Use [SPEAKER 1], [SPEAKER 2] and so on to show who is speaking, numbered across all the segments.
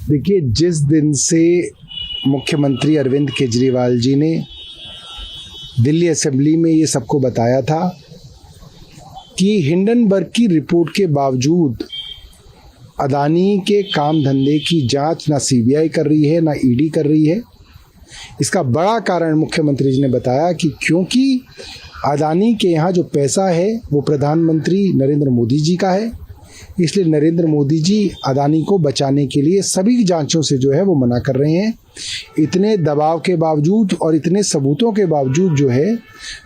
[SPEAKER 1] देखिए, जिस दिन से मुख्यमंत्री अरविंद केजरीवाल जी ने दिल्ली असेंबली में ये सबको बताया था कि हिंडनबर्ग की रिपोर्ट के बावजूद अदानी के काम धंधे की जांच ना सीबीआई कर रही है ना ईडी कर रही है, इसका बड़ा कारण मुख्यमंत्री जी ने बताया कि क्योंकि अदानी के यहाँ जो पैसा है वो प्रधानमंत्री नरेंद्र मोदी जी का है, इसलिए नरेंद्र मोदी जी अदानी को बचाने के लिए सभी जांचों से जो है वो मना कर रहे हैं। इतने दबाव के बावजूद और इतने सबूतों के बावजूद जो है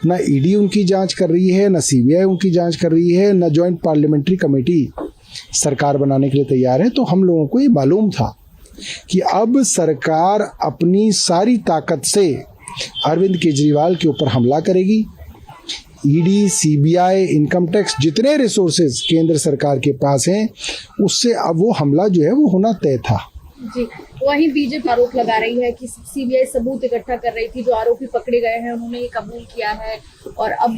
[SPEAKER 1] ना ईडी उनकी जांच कर रही है, ना सीबीआई उनकी जांच कर रही है, ना जॉइंट पार्लियामेंट्री कमेटी सरकार बनाने के लिए तैयार है। तो हम लोगों को ये मालूम था कि अब सरकार अपनी सारी ताकत से अरविंद केजरीवाल के ऊपर हमला करेगी। ईडी, सीबीआई, इनकम टैक्स, जितने रिसोर्सेज केंद्र सरकार के पास हैं, उससे अब वो हमला जो है वो होना तय था।
[SPEAKER 2] जी, वहीं बीजेपी आरोप लगा रही है कि सीबीआई सबूत इकट्ठा कर रही थी, जो आरोपी पकड़े गए हैं उन्होंने ये कबूल किया है और अब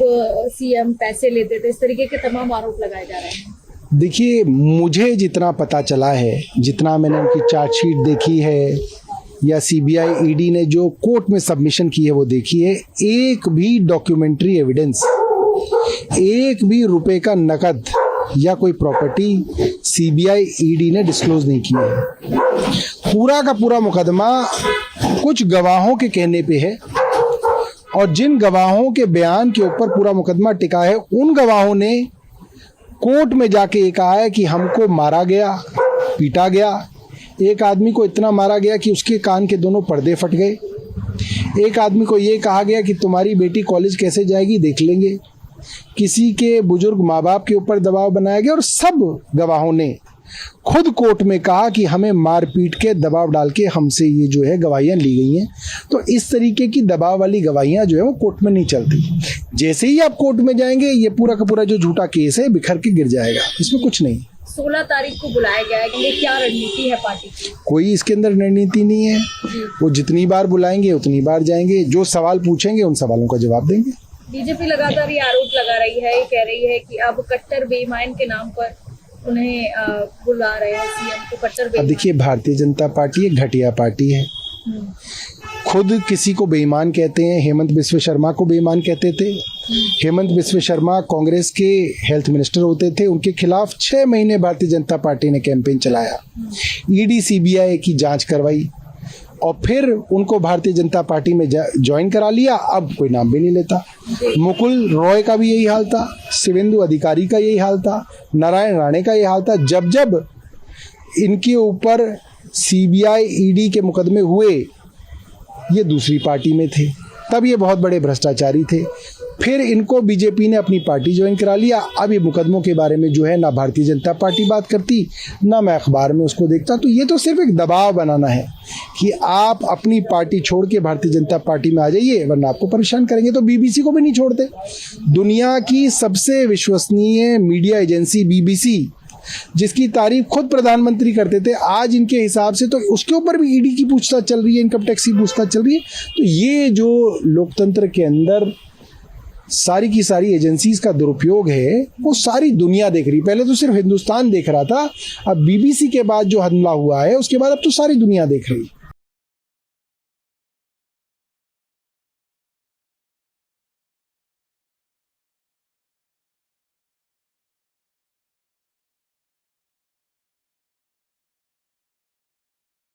[SPEAKER 2] सीएम पैसे लेते थे। इस तरीके के तमाम आरोप लगाए जा रहे हैं। देखिए,
[SPEAKER 1] मुझे जितना पता चला है, जितना मैंने उनकी चार्जशीट देखी है या सीबीआई ईडी ने जो कोर्ट में सबमिशन की है वो देखी है, एक भी डॉक्यूमेंट्री एविडेंस, एक भी रुपए का नकद या कोई प्रॉपर्टी सीबीआई ईडी ने डिस्क्लोज नहीं की है। पूरा का पूरा मुकदमा कुछ गवाहों के कहने पे है और जिन गवाहों के बयान के ऊपर पूरा मुकदमा टिका है, उन गवाहों ने कोर्ट में जाके ये कहा है कि हमको मारा गया, पीटा गया। एक आदमी को इतना मारा गया कि उसके कान के दोनों पर्दे फट गए। एक आदमी को ये कहा गया कि तुम्हारी बेटी कॉलेज कैसे जाएगी देख लेंगे। किसी के बुजुर्ग माँ बाप के ऊपर दबाव बनाया गया और सब गवाहों ने खुद कोर्ट में कहा कि हमें मार पीट के दबाव डाल के हमसे ये जो है गवाहियाँ ली गई हैं। तो इस तरीके की दबाव वाली गवाहियाँ जो है वो कोर्ट में नहीं चलती। जैसे ही आप कोर्ट में जाएंगे, ये पूरा का पूरा जो झूठा केस है बिखर के गिर जाएगा, इसमें कुछ नहीं।
[SPEAKER 2] 16 तारीख को बुलाया गया है, ये क्या रणनीति है पार्टी की?
[SPEAKER 1] कोई इसके अंदर रणनीति नहीं है। वो जितनी बार बुलाएंगे उतनी बार जाएंगे, जो सवाल पूछेंगे उन सवालों का जवाब देंगे।
[SPEAKER 2] बीजेपी लगातार ये आरोप लगा रही है, ये कह रही है कि अब कट्टर बेईमान के नाम पर उन्हें बुला रहे हैं सीएम को कट्टर बेईमान।
[SPEAKER 1] अब देखिए, भारतीय जनता पार्टी एक घटिया पार्टी है। खुद किसी को बेईमान कहते हैं। हेमंत बिस्व शर्मा को बेईमान कहते थे। हेमंत बिस्व शर्मा कांग्रेस के हेल्थ मिनिस्टर होते थे, उनके खिलाफ 6 महीने भारतीय जनता पार्टी ने कैंपेन चलाया। ईडी सीबीआई की जांच करवाई और फिर उनको भारतीय जनता पार्टी में ज्वाइन करा लिया। अब कोई नाम भी नहीं लेता। मुकुल रॉय का भी यही हाल था, शिवेंदु अधिकारी का यही हाल था, नारायण राणे का यही हाल था। जब जब इनके ऊपर सीबीआई ईडी के मुकदमे हुए, ये दूसरी पार्टी में थे, तब ये बहुत बड़े भ्रष्टाचारी थे। फिर इनको बीजेपी ने अपनी पार्टी ज्वाइन करा लिया। अब ये मुकदमों के बारे में जो है ना भारतीय जनता पार्टी बात करती, ना मैं अखबार में उसको देखता। तो ये तो सिर्फ एक दबाव बनाना है कि आप अपनी पार्टी छोड़ के भारतीय जनता पार्टी में आ जाइए, वरना आपको परेशान करेंगे। तो बीबीसी को भी नहीं छोड़ते। दुनिया की सबसे विश्वसनीय मीडिया एजेंसी बीबीसी, जिसकी तारीफ खुद प्रधानमंत्री करते थे, आज इनके हिसाब से तो उसके ऊपर भी ईडी की पूछताछ चल रही है, इनकम टैक्स की पूछताछ चल रही है। तो ये जो लोकतंत्र के अंदर सारी की सारी एजेंसीज का दुरुपयोग है, वो सारी दुनिया देख रही। पहले तो सिर्फ हिंदुस्तान देख रहा था, अब बीबीसी के बाद जो हमला हुआ है उसके बाद अब तो सारी दुनिया देख रही।